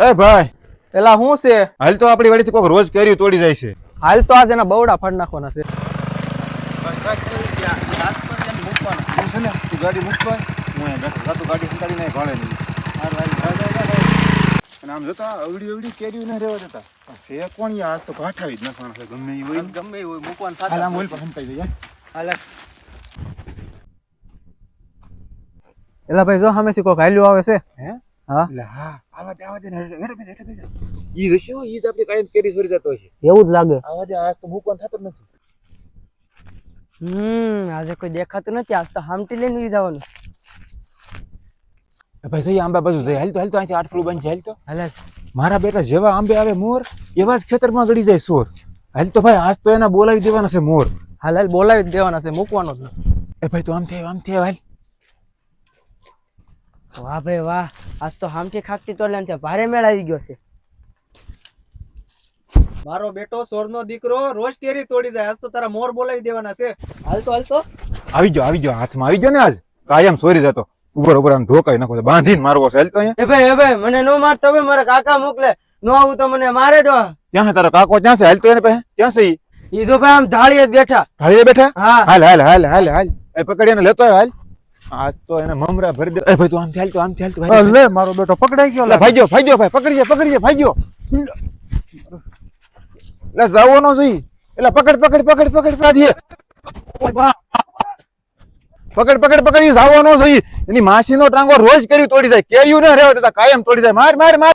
એ ભાઈ એલા હું છે? હાલ તો આપણી વાડીથી કોક રોજ કર્યું તોડી જાય છે. હાલ તો આજ એના બવડા ફાડ નાખવાના છે. તું ગાડી મૂકતો હું બેઠો તું ગાડી સંતાડીને ભાડે નહીં અને આમ જોતા અવડી અવડી કેરીયું ના રહેવા દેતા છે કોણ આજ તો ભાઠાવી જ નાખવાના છે ગમે એ હોય મૂકવાનું હાલ આમ ઓઇલ પર સંતાઈ જાય એલા ભાઈ જો સામેથી કોક હાલ્યું આવે છે. હે હા એટલે હા આવા દે ઈ હશે ઈ જ આપણે કાયમ કેરી છોડી જતો હશે એવું જ લાગે. આવા દે આજ તો મૂકવાનું થતું જ નથી. આજે કોઈ દેખાતું નથી. આજ તો હામટી લઈને ઈ જવાનું. ભાઈ જઈએ આંબા બાજુ જઈએ હાલ તો અહીંથી આટલું બંધ છે હાલ તો હાલે મારા બેટા જેવા આંબે આવે મોર એવા જ ખેતરમાં ગળી જાય સોર. હાલ તો ભાઈ આજ તો એને બોલાવી દેવાના છે મોર. હાલ બોલાવી જ દેવાના છે, મૂકવાનો જ નથી. એ ભાઈ તું આમ થાય હાલ. વાહ ભાઈ વાહ, આજ તો હામટી ખાકતી ટોલે છે ભારે મેળ આવી ગયો છે. મારો બેટો સોરનો દીકરો રોજ કેરી તોડી જાય. આજ તો તારા મોર બોલાવી દેવાના છે. હાલ તો આવી જાઓ હાથમાં આવી ગયો ને આજ કાયમ સોરી જતો ઉપર આમ ધોકાઈ નાખો બાંધીને મારવો છે હાલ તો અહીંયા. એ ભાઈ મને નો માર, તમે મારા કાકા મોકલે. નો આવું તો મને મારે દો. ત્યાં તારો કાકો ત્યાં છે હાલ તો એને પાસે ત્યાં છે ઈ તો ભાઈ આમ ઢાળીએ જ બેઠા. ઢાળીએ બેઠા હા હાલ એ પકડી એને લેતો હાલ. આજ તો એને મમરા ભરી દે. એ ભાઈ તું આમથી હાલ લે મારો બેટો પકડાઈ ગયો. ભાઈ ભાઈ પકડી જાય ભાઈ ગયો લે જાવો નો સહી એટલે પકડ જાવો નો સહી. એની માસી નો ટાંગો રોજ કર્યું તોડી જાય કેરીયું ના રહેવા દેતા કાયમ તોડી જાય માર